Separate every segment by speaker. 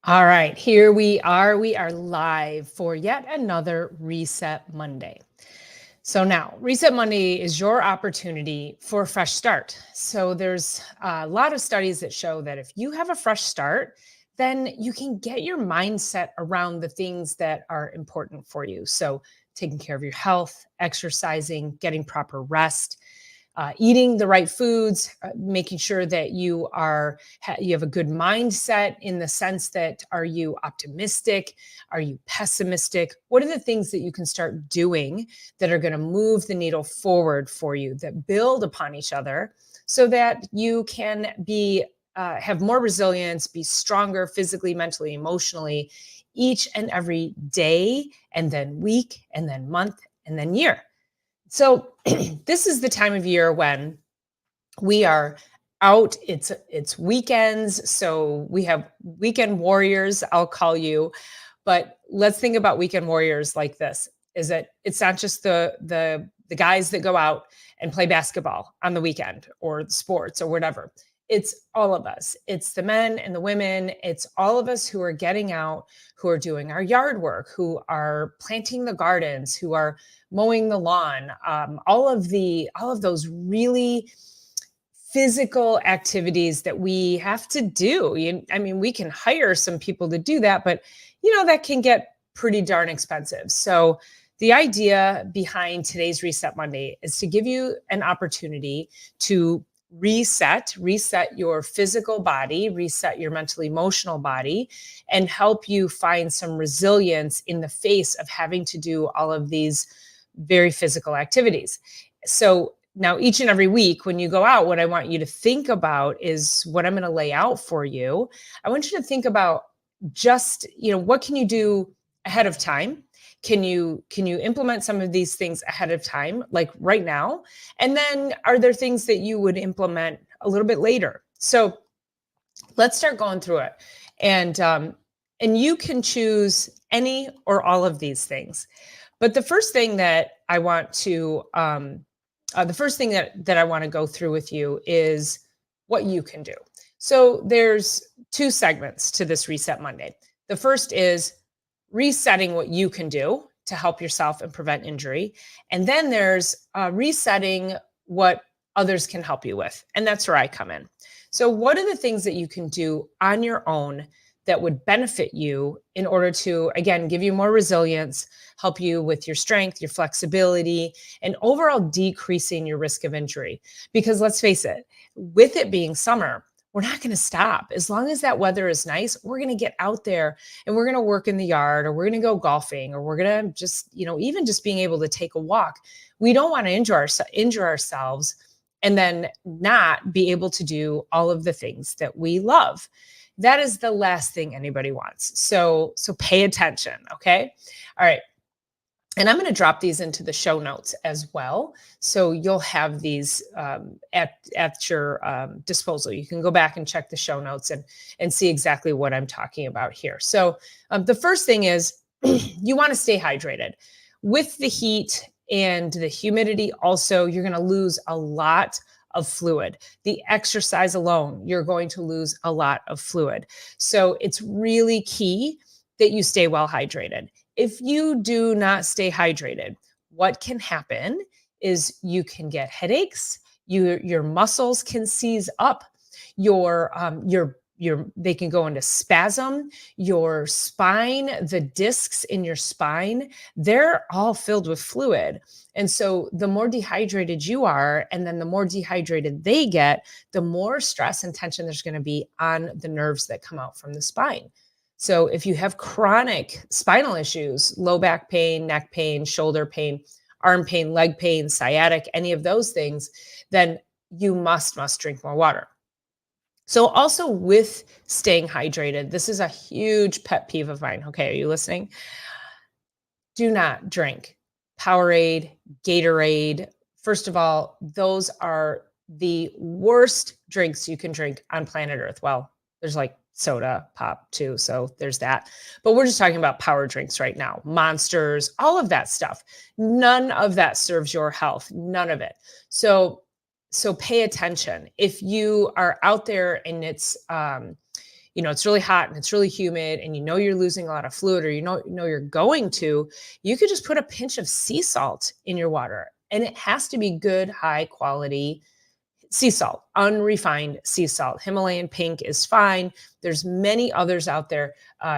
Speaker 1: All right, here we are. We are live for yet another Reset Monday. So now, Reset Monday is your opportunity for a fresh start. So there's a lot of studies that show that if you have a fresh start, then you can get your mindset around the things that are important for you. So taking care of your health, exercising, getting proper rest, eating the right foods, making sure that you have a good mindset in the sense that are you optimistic, are you pessimistic? What are the things that you can start doing that are going to move the needle forward for you, that build upon each other, so that you can be have more resilience, be stronger physically, mentally, emotionally, each and every day, and then week, and then month, and then year. So this is the time of year when we are out. It's weekends, so we have weekend warriors, I'll call you. But let's think about weekend warriors like this: is that it's not just the guys that go out and play basketball on the weekend or sports or whatever. It's all of us. It's the men and the women. It's all of us who are getting out, who are doing our yard work, who are planting the gardens, who are mowing the lawn. All of those really physical activities that we have to do. I mean, we can hire some people to do that, but that can get pretty darn expensive. So the idea behind today's Reset Monday is to give you an opportunity to reset your physical body, reset your mental emotional body, and help you find some resilience in the face of having to do all of these very physical activities. So now, each and every week when you go out, what I want you to think about is what I'm going to lay out for you. I want you to think about just, what can you do ahead of time? Can you implement some of these things ahead of time, like right now? And then are there things that you would implement a little bit later? So let's start going through it. And you can choose any or all of these things. But the first thing that I want to that I want to go through with you is what you can do. So there's two segments to this Reset Monday. The first is resetting what you can do to help yourself and prevent injury. And then there's resetting what others can help you with. And that's where I come in. So what are the things that you can do on your own that would benefit you in order to, again, give you more resilience, help you with your strength, your flexibility, and overall decreasing your risk of injury? Because let's face it, with it being summer, we're not going to stop. As long as that weather is nice, we're going to get out there and we're going to work in the yard, or we're going to go golfing, or we're going to just, even just being able to take a walk. We don't want to injure ourselves and then not be able to do all of the things that we love. That is the last thing anybody wants. So pay attention. Okay. All right. And I'm going to drop these into the show notes as well. So you'll have these at your disposal. You can go back and check the show notes and see exactly what I'm talking about here. So the first thing is you want to stay hydrated. With the heat and the humidity also, you're going to lose a lot of fluid. The exercise alone, you're going to lose a lot of fluid. So it's really key that you stay well hydrated. If you do not stay hydrated, what can happen is you can get headaches, your muscles can seize up, they can go into spasm, your spine, the discs in your spine, they're all filled with fluid. And so the more dehydrated you are, and then the more dehydrated they get, the more stress and tension there's going to be on the nerves that come out from the spine. So if you have chronic spinal issues, low back pain, neck pain, shoulder pain, arm pain, leg pain, sciatic, any of those things, then you must drink more water. So also with staying hydrated, this is a huge pet peeve of mine. Okay, are you listening? Do not drink Powerade, Gatorade. First of all, those are the worst drinks you can drink on planet Earth. Well, there's like soda pop too, so there's that. But we're just talking about power drinks right now. Monsters, all of that stuff. None of that serves your health. None of it. So pay attention. If you are out there and it's it's really hot and it's really humid and you're losing a lot of fluid, or you know you're going to, you could just put a pinch of sea salt in your water. And it has to be good, high quality sea salt, unrefined sea salt. Himalayan pink is fine. There's many others out there.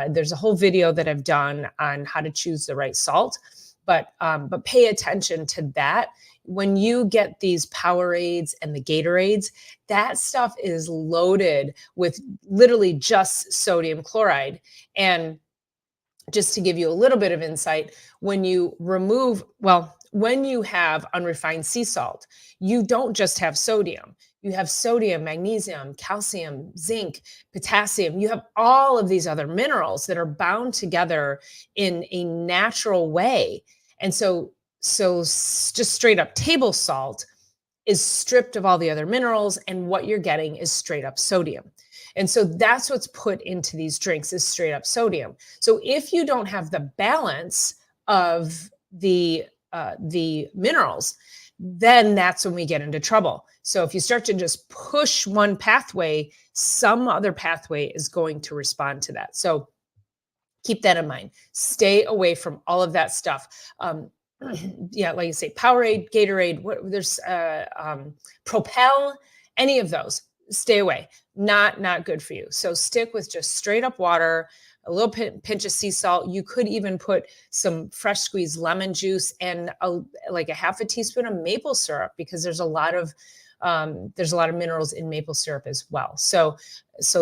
Speaker 1: There's a whole video that I've done on how to choose the right salt, but pay attention to that. When you get these Powerades and the Gatorades, that stuff is loaded with literally just sodium chloride. And just to give you a little bit of insight, when you have unrefined sea salt, you don't just have sodium. You have sodium, magnesium, calcium, zinc, potassium. You have all of these other minerals that are bound together in a natural way. And just straight up table salt is stripped of all the other minerals, and what you're getting is straight up sodium. And so that's what's put into these drinks, is straight up sodium. So if you don't have the balance of the minerals, then that's when we get into trouble. So if you start to just push one pathway, some other pathway is going to respond to that. So keep that in mind. Stay away from all of that stuff. Yeah, like you say, Powerade, Gatorade, there's Propel, any of those, stay away. Not good for you. So stick with just straight up water, a little pinch of sea salt. You could even put some fresh squeezed lemon juice and like a half a teaspoon of maple syrup, because there's a lot of minerals in maple syrup as well. So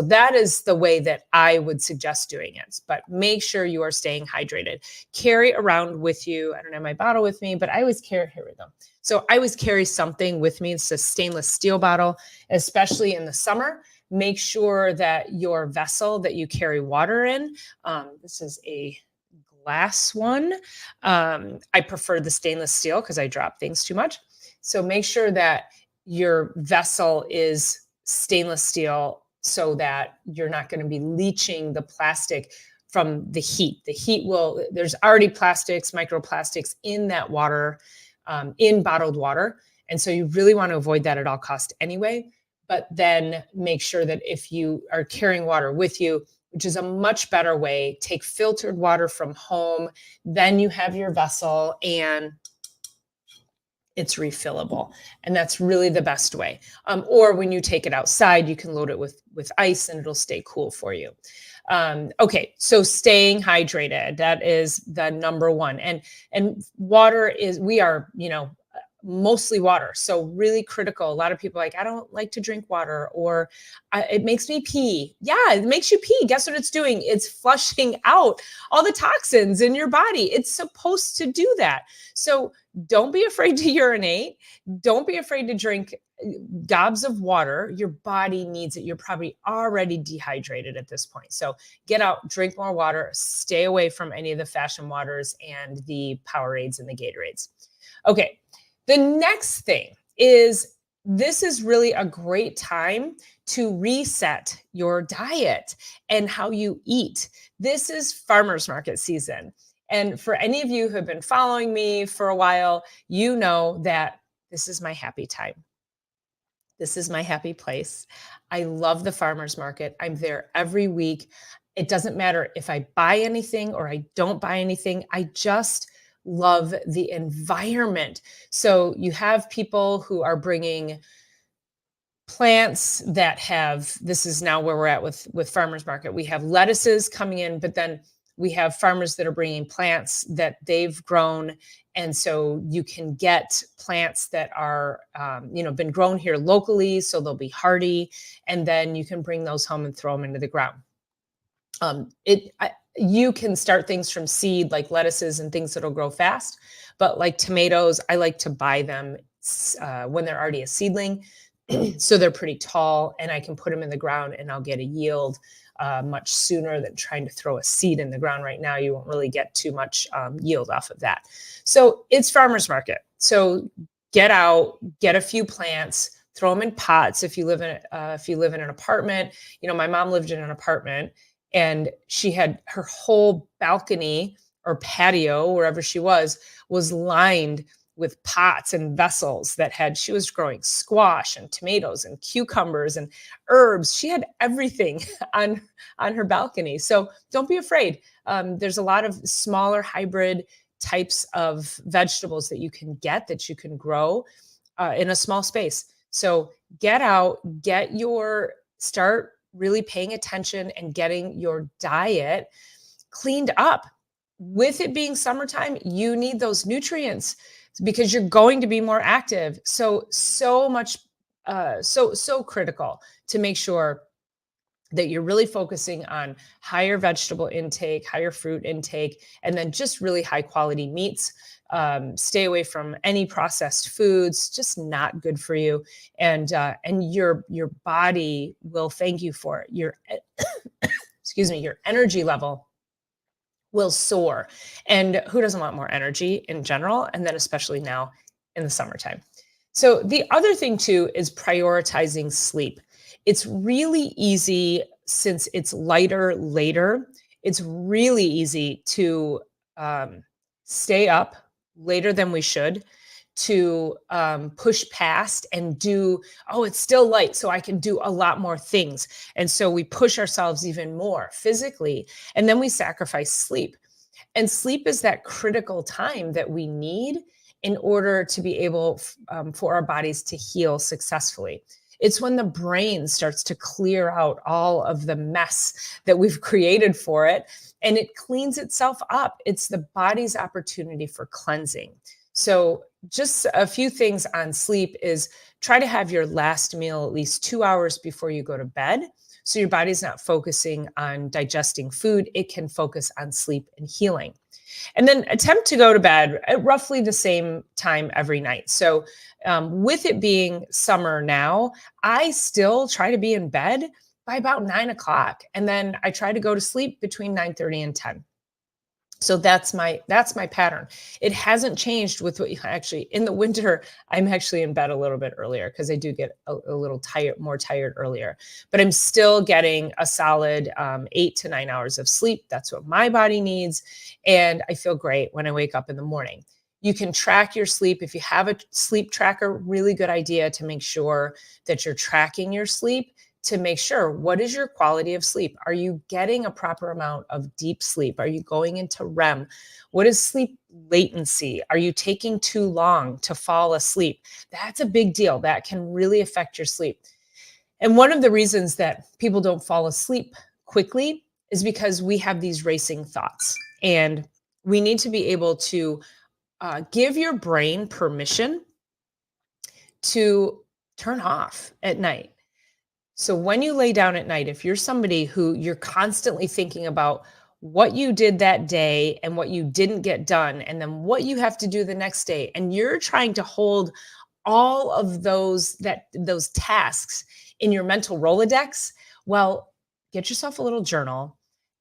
Speaker 1: that is the way that I would suggest doing it. But make sure you are staying hydrated. Carry around with you. I don't have my bottle with me, but I always carry, here we go. So I always carry something with me. It's a stainless steel bottle, especially in the summer. Make sure that your vessel that you carry water in, this is a glass one. I prefer the stainless steel because I drop things too much. So make sure that your vessel is stainless steel, so that you're not going to be leaching the plastic from the heat. There's already plastics, microplastics in that water, in bottled water. And so you really want to avoid that at all costs anyway. But then make sure that if you are carrying water with you, which is a much better way, take filtered water from home, then you have your vessel and it's refillable. And that's really the best way. Or when you take it outside, you can load it with ice and it'll stay cool for you. Okay, so staying hydrated, that is the number one. And water is, we are, mostly water. So really critical. A lot of people are like, I don't like to drink water, or it makes me pee. Yeah, it makes you pee. Guess what it's doing? It's flushing out all the toxins in your body. It's supposed to do that. So don't be afraid to urinate. Don't be afraid to drink gobs of water. Your body needs it. You're probably already dehydrated at this point. So get out, drink more water, stay away from any of the fashion waters and the Powerades and the Gatorades. Okay. The next thing is, this is really a great time to reset your diet and how you eat. This is farmers market season. And for any of you who have been following me for a while, you know that this is my happy time. This is my happy place. I love the farmers market. I'm there every week. It doesn't matter if I buy anything or I don't buy anything. I just love the environment. So you have people who are bringing plants that have, this is now where we're at with farmers market. We have lettuces coming in, but then we have farmers that are bringing plants that they've grown. And so you can get plants that are, been grown here locally, so they'll be hardy. And then you can bring those home and throw them into the ground. You can start things from seed, like lettuces and things that'll grow fast. But like tomatoes, I like to buy them when they're already a seedling. So they're pretty tall, and I can put them in the ground and I'll get a yield much sooner than trying to throw a seed in the ground right now. You won't really get too much yield off of that. So it's farmers market. So get out, get a few plants, throw them in pots. If you live in an apartment, my mom lived in an apartment, and she had her whole balcony or patio, wherever she was lined with pots and vessels that had, she was growing squash and tomatoes and cucumbers and herbs. She had everything on on her balcony. So don't be afraid. There's a lot of smaller hybrid types of vegetables that you can get, that you can grow in a small space. So get out, start really paying attention and getting your diet cleaned up. With it being summertime, you need those nutrients because you're going to be more active. So much, so critical to make sure that you're really focusing on higher vegetable intake, higher fruit intake, and then just really high quality meats. Stay away from any processed foods; just not good for you. And your body will thank you for it. Your excuse me, your energy level will soar. And who doesn't want more energy in general? And then especially now in the summertime. So the other thing too is prioritizing sleep. It's really easy since it's lighter later. It's really easy to stay up later than we should, to push past and do, oh, it's still light, so I can do a lot more things. And so we push ourselves even more physically, and then we sacrifice sleep. And sleep is that critical time that we need in order to be able for our bodies to heal successfully. It's when the brain starts to clear out all of the mess that we've created for it, and it cleans itself up. It's the body's opportunity for cleansing. So, just a few things on sleep is try to have your last meal at least 2 hours before you go to bed. So, your body's not focusing on digesting food, it can focus on sleep and healing. And then attempt to go to bed at roughly the same time every night. So, with it being summer now, I still try to be in bed by about 9 o'clock. And then I try to go to sleep between 9:30 and 10. So that's my pattern. It hasn't changed with what you actually, in the winter, I'm actually in bed a little bit earlier because I do get a little tired, more tired earlier. But I'm still getting a solid 8 to 9 hours of sleep. That's what my body needs, and I feel great when I wake up in the morning. You can track your sleep if you have a sleep tracker. Really good idea to make sure that you're tracking your sleep, to make sure, what is your quality of sleep? Are you getting a proper amount of deep sleep? Are you going into REM? What is sleep latency? Are you taking too long to fall asleep? That's a big deal. That can really affect your sleep. And one of the reasons that people don't fall asleep quickly is because we have these racing thoughts. And we need to be able to give your brain permission to turn off at night. So when you lay down at night, if you're somebody who you're constantly thinking about what you did that day and what you didn't get done, and then what you have to do the next day, and you're trying to hold all of those tasks in your mental Rolodex, well, get yourself a little journal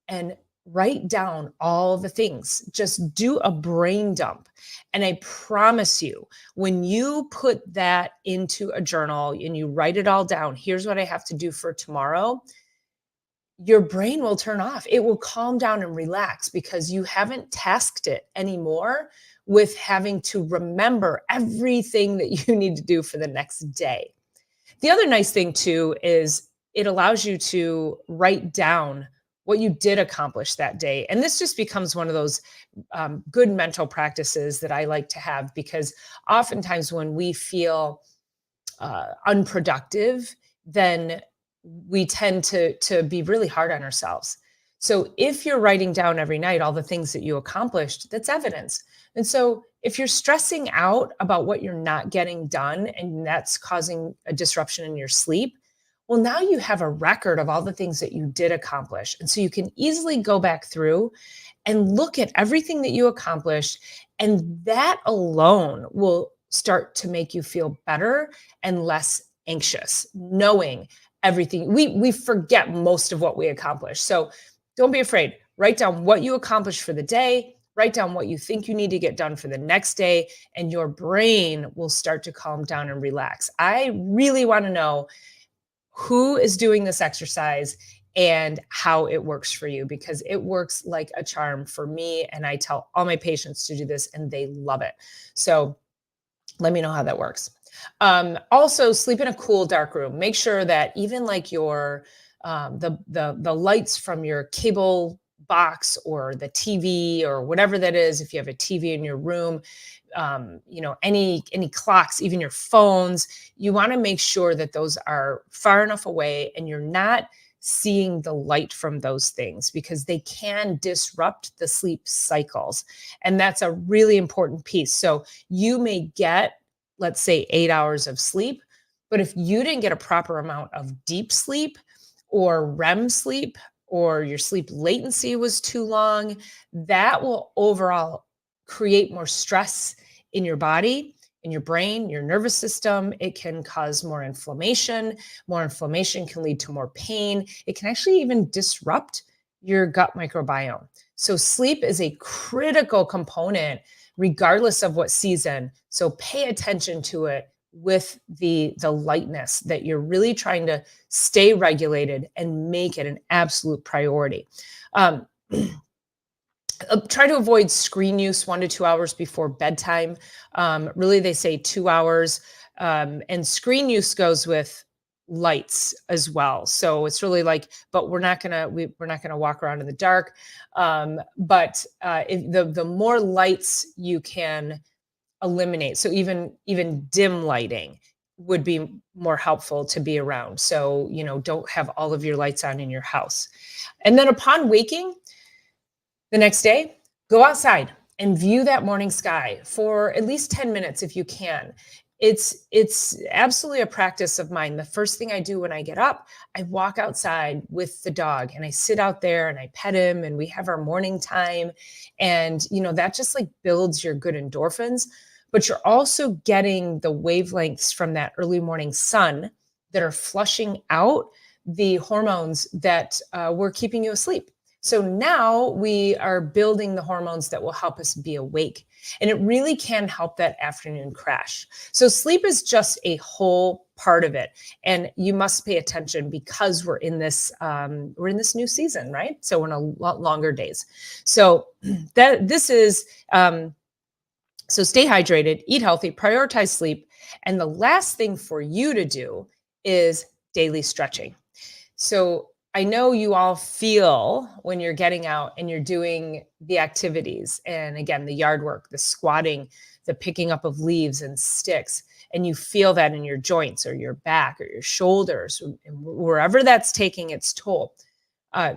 Speaker 1: and write down all the things. Just do a brain dump. And I promise you, when you put that into a journal and you write it all down, here's what I have to do for tomorrow, your brain will turn off. It will calm down and relax because you haven't tasked it anymore with having to remember everything that you need to do for the next day. The other nice thing too is it allows you to write down what you did accomplish that day. And this just becomes one of those good mental practices that I like to have, because oftentimes when we feel unproductive, then we tend to be really hard on ourselves. So if you're writing down every night all the things that you accomplished, that's evidence. And so if you're stressing out about what you're not getting done and that's causing a disruption in your sleep, well, now you have a record of all the things that you did accomplish. And so you can easily go back through and look at everything that you accomplished. And that alone will start to make you feel better and less anxious, knowing everything. We forget most of what we accomplish. So don't be afraid. Write down what you accomplished for the day, write down what you think you need to get done for the next day, and your brain will start to calm down and relax. I really want to know who is doing this exercise and how it works for you, because it works like a charm for me. And I tell all my patients to do this and they love it. So Let me know how that works. Also, sleep in a cool, dark room. Make sure that even like your the lights from your cable box or the TV or whatever that is, if you have a TV in your room, any clocks, even your phones, you want to make sure that those are far enough away and you're not seeing the light from those things because they can disrupt the sleep cycles. And that's a really important piece. So you may get, let's say, 8 hours of sleep, but if you didn't get a proper amount of deep sleep or REM sleep, or your sleep latency was too long, that will overall create more stress in your body, in your brain, your nervous system. It can cause more inflammation. More inflammation can lead to more pain. It can actually even disrupt your gut microbiome. So sleep is a critical component regardless of what season. So pay attention to it with the lightness that you're really trying to stay regulated and make it an absolute priority. Um, Try to avoid screen use 1 to 2 hours before bedtime. Really, they say 2 hours. And screen use goes with lights as well. So it's really like, but we're not gonna walk around in the dark. But if the more lights you can eliminate, so even dim lighting would be more helpful to be around. So don't have all of your lights on in your house. And then upon waking, the next day, go outside and view that morning sky for at least 10 minutes if you can. It's absolutely a practice of mine. The first thing I do when I get up, I walk outside with the dog and I sit out there and I pet him and we have our morning time. And that just like builds your good endorphins, but you're also getting the wavelengths from that early morning sun that are flushing out the hormones that were keeping you asleep. So now we are building the hormones that will help us be awake. And it really can help that afternoon crash. So sleep is just a whole part of it. And you must pay attention because we're in this new season, right? So we're in a lot longer days. So this is so stay hydrated, eat healthy, prioritize sleep. And the last thing for you to do is daily stretching. So I know you all feel when you're getting out and you're doing the activities, and again, the yard work, the squatting, the picking up of leaves and sticks, and you feel that in your joints or your back or your shoulders, wherever that's taking its toll.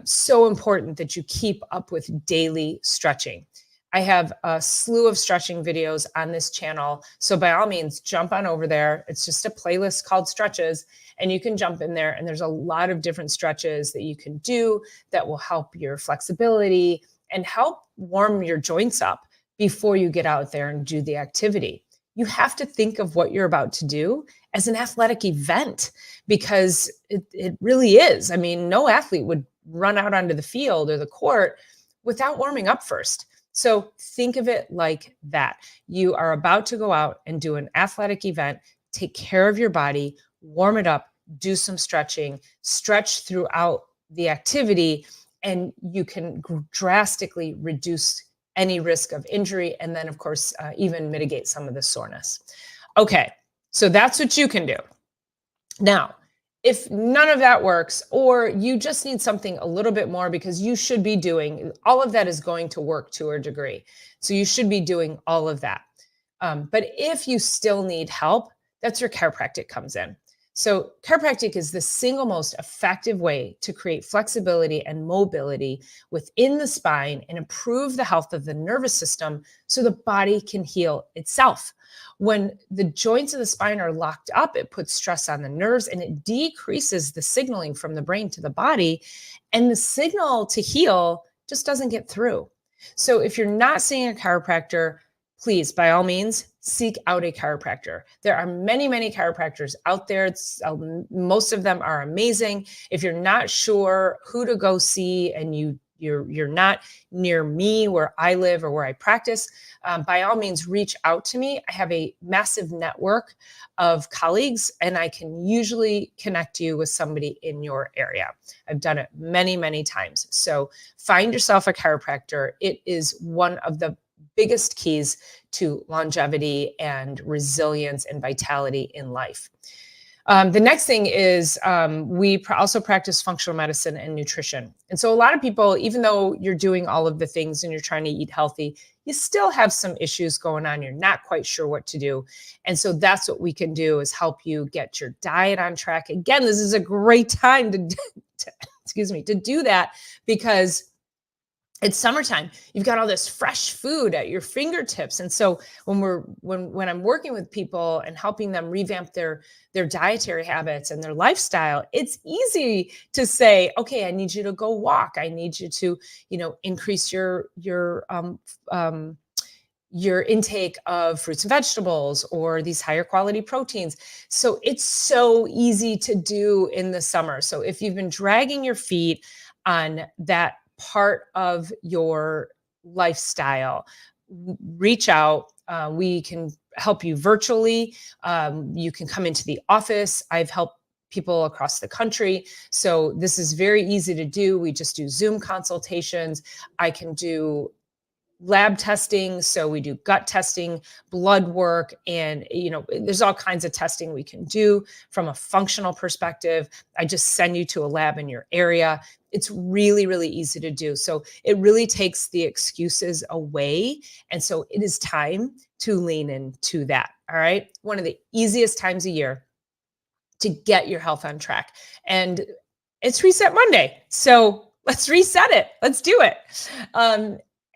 Speaker 1: So important that you keep up with daily stretching. I have a slew of stretching videos on this channel. So by all means, jump on over there. It's just a playlist called Stretches, and you can jump in there. And there's a lot of different stretches that you can do that will help your flexibility and help warm your joints up before you get out there and do the activity. You have to think of what you're about to do as an athletic event because it really is. I mean, no athlete would run out onto the field or the court without warming up first. So think of it like that. You are about to go out and do an athletic event, take care of your body, warm it up, do some stretching, stretch throughout the activity, and you can drastically reduce any risk of injury. And then, of course, even mitigate some of the soreness. Okay, so that's what you can do. Now, if none of that works, or you just need something a little bit more because you should be doing, all of that is going to work to a degree. So you should be doing all of that. But if you still need help, that's where chiropractic comes in. So chiropractic is the single most effective way to create flexibility and mobility within the spine and improve the health of the nervous system so the body can heal itself. When the joints of the spine are locked up, it puts stress on the nerves and it decreases the signaling from the brain to the body, and the signal to heal just doesn't get through. So if you're not seeing a chiropractor, please, by all means, seek out a chiropractor. There are many, many chiropractors out there. Most of them are amazing. If you're not sure who to go see and you're not near me where I live or where I practice, by all means, reach out to me. I have a massive network of colleagues, and I can usually connect you with somebody in your area. I've done it many, many times. So find yourself a chiropractor. It is one of the biggest keys to longevity and resilience and vitality in life. The next thing is also practice functional medicine and nutrition. And so a lot of people, even though you're doing all of the things and you're trying to eat healthy, you still have some issues going on. You're not quite sure what to do. And so that's what we can do, is help you get your diet on track. Again, this is a great time to do that, because it's summertime. You've got all this fresh food at your fingertips. And so when I'm working with people and helping them revamp their dietary habits and their lifestyle, it's easy to say, okay, I need you to go walk. I need you to, increase your intake of fruits and vegetables, or these higher quality proteins. So it's so easy to do in the summer. So if you've been dragging your feet on that part of your lifestyle, reach out. We can help you virtually. You can come into the office. I've helped people across the country. So this is very easy to do. We just do Zoom consultations. I can do lab testing. So we do gut testing, blood work, and there's all kinds of testing we can do from a functional perspective. I just send you to a lab in your area. It's really, really easy to do. So it really takes the excuses away. And so it is time to lean into that. All right. One of the easiest times a year to get your health on track. And it's Reset Monday. So let's reset it. Let's do it.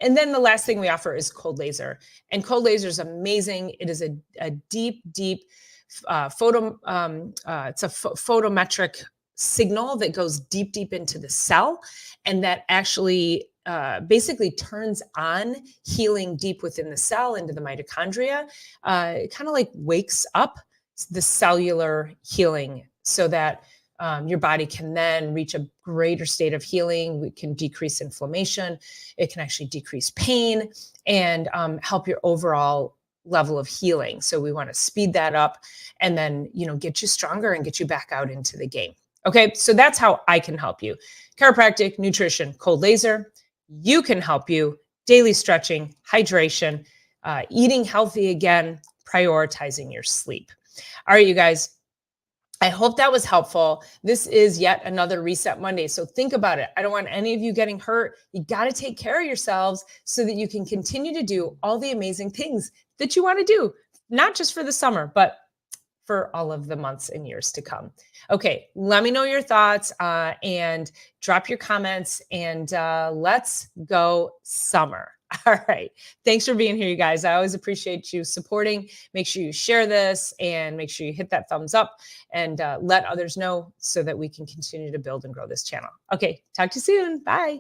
Speaker 1: And then the last thing we offer is cold laser. And cold laser is amazing. It is a deep photometric signal that goes deep into the cell, and that actually basically turns on healing deep within the cell into the mitochondria. It kind of like wakes up the cellular healing, so that your body can then reach a greater state of healing. We can decrease inflammation. It can actually decrease pain and help your overall level of healing. So we want to speed that up, and then, get you stronger and get you back out into the game. Okay. So that's how I can help you. Chiropractic, nutrition, cold laser. You can help you daily stretching, hydration, eating healthy again, prioritizing your sleep. All right, you guys. I hope that was helpful. This is yet another Reset Monday. So think about it. I don't want any of you getting hurt. You got to take care of yourselves so that you can continue to do all the amazing things that you want to do, not just for the summer, but for all of the months and years to come. Okay, let me know your thoughts and drop your comments, and let's go summer. All right. Thanks for being here, you guys. I always appreciate you supporting. Make sure you share this, and make sure you hit that thumbs up, and let others know, so that we can continue to build and grow this channel. Okay. Talk to you soon. Bye.